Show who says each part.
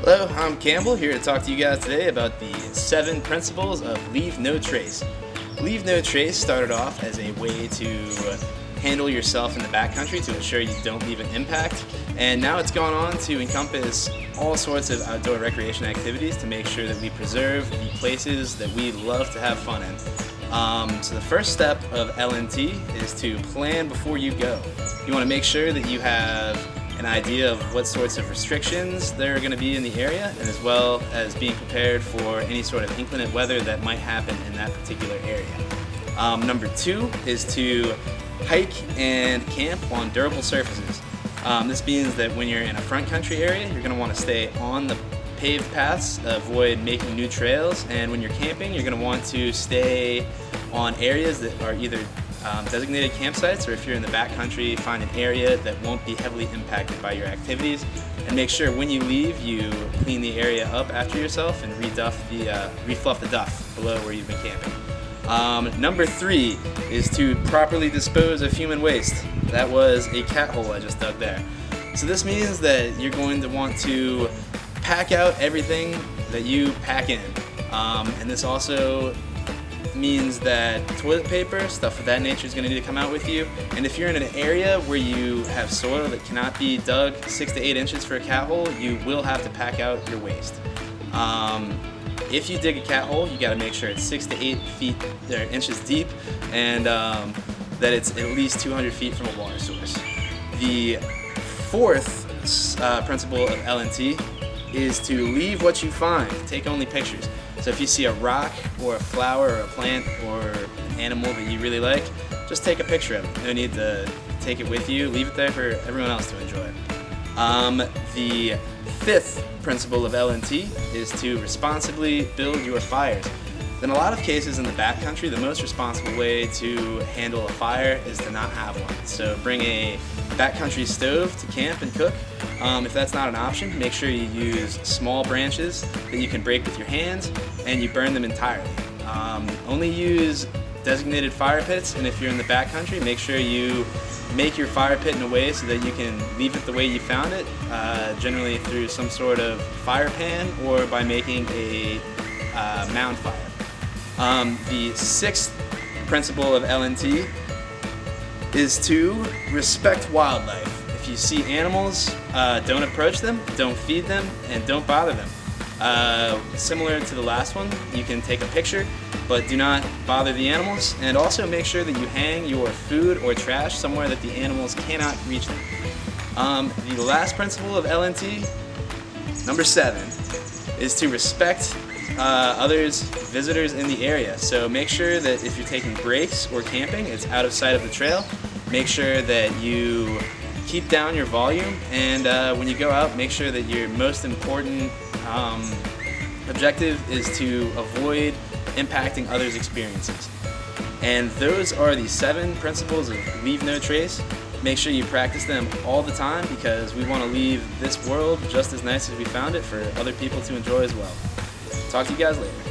Speaker 1: Hello, I'm Campbell, here to talk to you guys today about the 7 principles of Leave No Trace. Leave No Trace started off as a way to handle yourself in the backcountry to ensure you don't leave an impact, and now it's gone on to encompass all sorts of outdoor recreation activities to make sure that we preserve the places that we love to have fun in. So the first step of LNT is to plan before you go. You want to make sure that you have an idea of what sorts of restrictions there are going to be in the area, and as well as being prepared for any sort of inclement weather that might happen in that particular area. Number 2 is to hike and camp on durable surfaces. This means that when you're in a front country area, you're going to want to stay on the paved paths, avoid making new trails, and when you're camping, you're going to want to stay on areas that are either designated campsites, or if you're in the backcountry, find an area that won't be heavily impacted by your activities, and make sure when you leave you clean the area up after yourself and refluff the duff below where you've been camping. Number 3 is to properly dispose of human waste. That was a cat hole I just dug there. So this means that you're going to want to pack out everything that you pack in, and this also means that toilet paper, stuff of that nature is going to need to come out with you. And if you're in an area where you have soil that cannot be dug 6 to 8 inches for a cat hole, you will have to pack out your waste. If you dig a cat hole, you got to make sure it's 6 to 8 feet or inches deep, and that it's at least 200 feet from a water source. The 4th principle of LNT is to leave what you find. Take only pictures. So if you see a rock or a flower or a plant or an animal that you really like, just take a picture of it. No need to take it with you. Leave it there for everyone else to enjoy. The 5th principle of LNT is to responsibly build your fires. In a lot of cases in the backcountry, the most responsible way to handle a fire is to not have one. So bring a backcountry stove to camp and cook. If that's not an option, make sure you use small branches that you can break with your hands, and you burn them entirely. Only use designated fire pits, and if you're in the backcountry, make sure you make your fire pit in a way so that you can leave it the way you found it, generally through some sort of fire pan or by making a mound fire. The 6th principle of LNT is to respect wildlife. If you see animals, don't approach them, don't feed them, and don't bother them. Similar to the last one, you can take a picture, but do not bother the animals, and also make sure that you hang your food or trash somewhere that the animals cannot reach them. The last principle of LNT, number 7, is to respect visitors in the area. So make sure that if you're taking breaks or camping, it's out of sight of the trail. Make sure that you keep down your volume, and when you go out, make sure that your most important objective is to avoid impacting others' experiences. And those are the 7 principles of Leave No Trace. Make sure you practice them all the time, because we want to leave this world just as nice as we found it for other people to enjoy as well. Talk to you guys later.